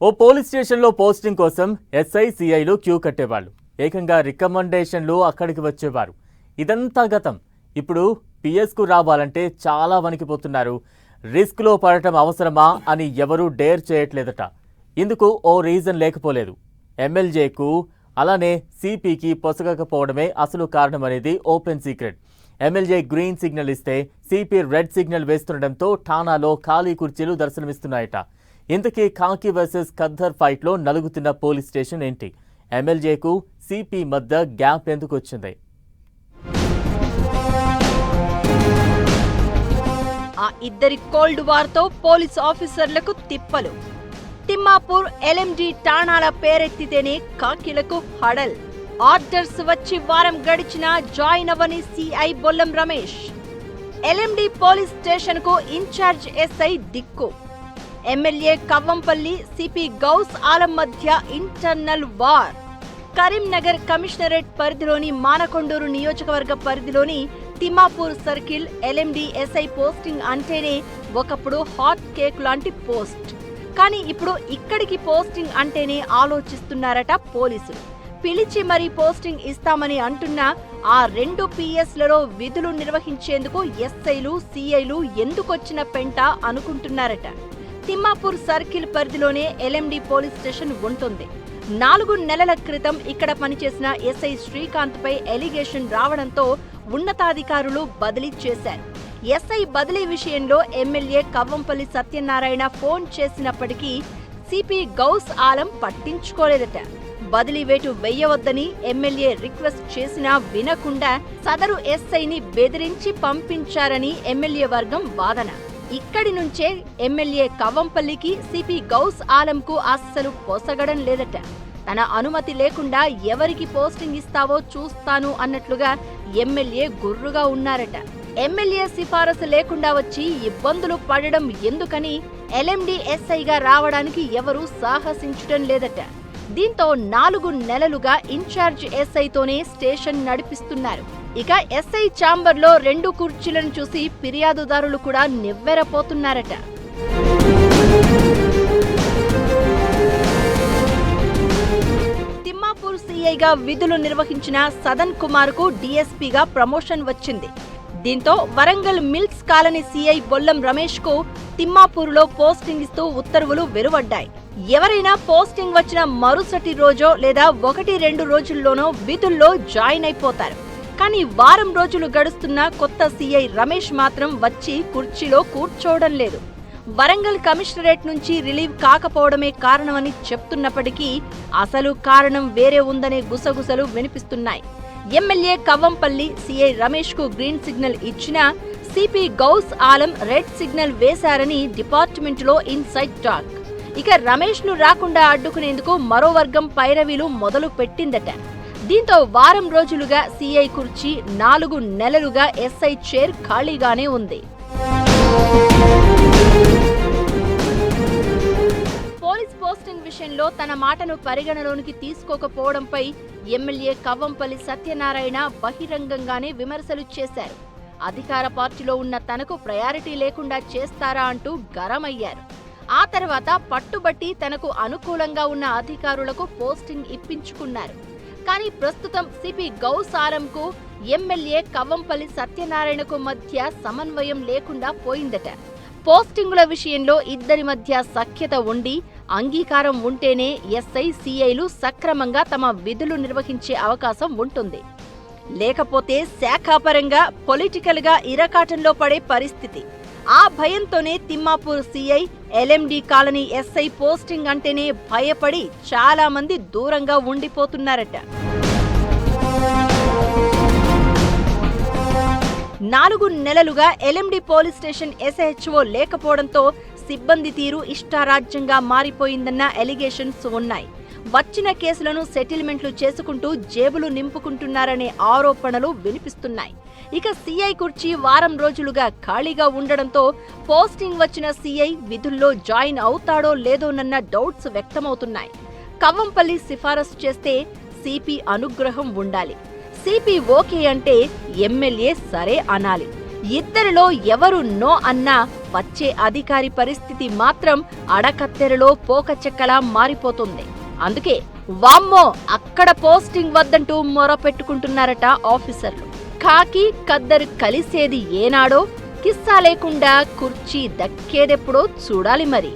ఓ police స్టేషన్లో posting కోసం SI సిఐలు queue కట్టేవాళ్ళు. ఏకంగా రికమెండేషన్లు అక్కడికి వచ్చేవారు. ఇదంతా గతం. ఇప్పుడు పిఎస్కు రావాలంటే చాలా వణికిపోతున్నారు. రిస్క్లో పడటం అవసరమా అని ఎవరూ డేర్ చేయట్లేదట. ఇందుకు ఓ రీజన్ లేకపోలేదు. ఎమ్మెల్యేకు అలానే సిపికి పొసగకపోవడమే అసలు కారణమనేది open secret. MLA green signal ఇస్తే సిపి రెడ్ సిగ్నల్ వేస్తుండటంతో ఠానాలో ఖాళీ కుర్చీలు దర్శనమిస్తున్నాయట. ఇంతకీ కాకి వర్సెస్ ఖద్దర్ ఫైట్లో నలుగుతున్న పోలీస్ స్టేషన్ ఏంటి? ఎమ్మెల్యేకు సిపి మధ్య గ్యాప్ ఎందుకు వచ్చింది? ఆ ఇద్దరి కోల్డ్ వార్తో పోలీస్ ఆఫీసర్లకు తిప్పలు. తిమ్మాపూర్ ఎల్ఎండి ఠాణాల పేరెత్తితేనే కాకిలకు హడల్. ఆర్డర్స్ వచ్చి వారం గడిచినా జాయిన్ అవ్వని CI Bollam Ramesh. LMD police station కు ఇన్ఛార్జ్ ఎస్ఐ దిక్కు. ఎమ్మెల్యే కవ్వంపల్లి సిపి గౌస్ ఆలం మధ్య ఇంటర్నల్ వార్. కరీంనగర్ కమిషనరేట్ పరిధిలోని మానకొండూరు నియోజకవర్గ పరిధిలోని Thimmapur circle LMD SI posting అంటేనే ఒకప్పుడు హాట్ కేక్ లాంటి పోస్ట్. కానీ ఇప్పుడు ఇక్కడికి పోస్టింగ్ అంటేనే ఆలోచిస్తున్నారట పోలీసులు. పిలిచి మరీ పోస్టింగ్ ఇస్తామని అంటున్నా ఆ రెండు పిఎస్లలో విధులు నిర్వహించేందుకు ఎస్ఐలు సిఐలు ఎందుకొచ్చిన పెంట అనుకుంటున్నారట. తిమ్మాపూర్ సర్కిల్ పరిధిలోనే ఎల్ఎండి పోలీస్ స్టేషన్ ఉంటుంది. 4 నెలల క్రితం ఇక్కడ పనిచేసిన ఎస్ఐ శ్రీకాంత్ పై ఎలిగేషన్ రావడంతో ఉన్నతాధికారులు బదిలీ చేశారు. ఎస్ఐ బదిలీ విషయంలో ఎమ్మెల్యే కవ్వంపల్లి సత్యనారాయణ ఫోన్ చేసినప్పటికీ సిపి గౌస్ ఆలం పట్టించుకోలేదట. బదిలీ వేటు వెయ్యవద్దని ఎమ్మెల్యే రిక్వెస్ట్ చేసినా వినకుండా సదరు ఎస్ఐని బెదిరించి పంపించారని ఎమ్మెల్యే వర్గం వాదన. ఇక్కడి నుంచే ఎమ్మెల్యే కవ్వంపల్లికి సిపి గౌస్ ఆలంకు అస్సలు పొసగడం లేదట. తన అనుమతి లేకుండా ఎవరికి పోస్టింగ్ ఇస్తావో చూస్తాను అన్నట్లుగా ఎమ్మెల్యే గుర్రుగా ఉన్నారట. ఎమ్మెల్యే సిఫారసు లేకుండా వచ్చి ఇబ్బందులు పడడం ఎందుకని ఎల్ఎండి ఎస్ఐగా రావడానికి ఎవరూ సాహసించడం లేదట. దీంతో 4 నెలలుగా ఇన్ఛార్జ్ ఎస్ఐతోనే స్టేషన్ నడిపిస్తున్నారు. ఇక ఎస్ఐ ఛాంబర్లో 2 కుర్చీలను చూసి ఫిర్యాదుదారులు కూడా నివ్వెరపోతున్నారట. తిమ్మాపూర్ సిఐగా విధులు నిర్వహించిన సదన్ కుమార్ కు డిఎస్పీగా ప్రమోషన్ వచ్చింది. దీంతో Warangal mills colony CI Bollam Ramesh కు తిమ్మాపూర్లో పోస్టింగ్ ఇస్తూ ఉత్తర్వులు వెలువడ్డాయి. ఎవరైనా పోస్టింగ్ వచ్చిన మరుసటి రోజో లేదా 1-2 రోజుల్లోనో విధుల్లో జాయిన్ అయిపోతారు. కానీ వారం రోజులు గడుస్తున్న కొత్త సిఐ రమేష్ మాత్రం వచ్చి కుర్చీలో కూర్చోవడం లేదు. వరంగల్ కమిషనరేట్ నుంచి రిలీవ్ కాకపోవడమే కారణమని చెప్తున్నప్పటికీ అసలు కారణం వేరే ఉందనే గుసగుసలు వినిపిస్తున్నాయి. ఎమ్మెల్యే కవ్వంపల్లి సిఐ రమేష్ కు గ్రీన్ సిగ్నల్ ఇచ్చినా CP Gouse Alam red signal వేశారని డిపార్ట్మెంట్లో ఇన్సైడ్ టాక్. ఇక రమేష్ ను రాకుండా అడ్డుకునేందుకు మరో వర్గం పైరవీలు మొదలు పెట్టిందట. దీంతో వారం రోజులుగా సిఐ కుర్చీ, 4 నెలలుగా ఎస్ఐ చైర్ ఖాళీగానే ఉంది. పోలీస్ పోస్టింగ్ విషయంలో తన మాటను పరిగణలోనికి తీసుకోకపోవడంపై ఎమ్మెల్యే కవ్వంపల్లి సత్యనారాయణ బహిరంగంగానే విమర్శలు చేశారు. అధికార పార్టీలో ఉన్న తనకు ప్రయారిటీ లేకుండా చేస్తారా అంటూ గరమయ్యారు. ఆ తర్వాత పట్టుబట్టి తనకు అనుకూలంగా ఉన్న అధికారులకు పోస్టింగ్ ఇప్పించుకున్నారు. కానీ ప్రస్తుతం సిపి గౌస్ ఆలంకు ఎమ్మెల్యే కవ్వంపల్లి సత్యనారాయణకు మధ్య సమన్వయం లేకుండా పోయిందట. పోస్టింగుల విషయంలో ఇద్దరి మధ్య సఖ్యత ఉండి అంగీకారం ఉంటేనే ఎస్ఐ సిఐలు సక్రమంగా తమ విధులు నిర్వహించే అవకాశం ఉంటుంది. లేకపోతే శాఖాపరంగా పొలిటికల్ గా ఇరకాటంలో పడే పరిస్థితి. ఆ భయంతోనే Thimmapur CI LMD colony SI posting అంటేనే భయపడి చాలా మంది దూరంగా ఉండిపోతున్నారట. 4 నెలలుగా ఎల్ఎండి పోలీస్ స్టేషన్ ఎస్హెచ్ఓ లేకపోవడంతో సిబ్బంది తీరు ఇష్టారాజ్యంగా మారిపోయిందన్న ఎలిగేషన్స్ ఉన్నాయి. వచ్చిన కేసులను సెటిల్మెంట్లు చేసుకుంటూ జేబులు నింపుకుంటున్నారనే ఆరోపణలు వినిపిస్తున్నాయి. ఇక సిఐ కుర్చీ వారం రోజులుగా ఖాళీగా ఉండడంతో పోస్టింగ్ వచ్చిన సిఐ విధుల్లో జాయిన్ అవుతాడో లేదోనన్న డౌట్స్ వ్యక్తమవుతున్నాయి. కవ్వంపల్లి సిఫారసు చేస్తే సిపి అనుగ్రహం ఉండాలి. సిపి ఓకే అంటే ఎమ్మెల్యే సరే అనాలి. ఇద్దరిలో ఎవరు నో అన్నా వచ్చే అధికారి పరిస్థితి మాత్రం అడకత్తెరలో పోకచెక్కలా మారిపోతుంది. అందుకే వామ్మో అక్కడ పోస్టింగ్ వద్దంటూ మొరపెట్టుకుంటున్నారట ఆఫీసర్లు. ఖాకీ ఖద్దరు కలిసేది ఏనాడో, కిస్సా లేకుండా కుర్చీ దక్కేదెప్పుడో చూడాలి మరి.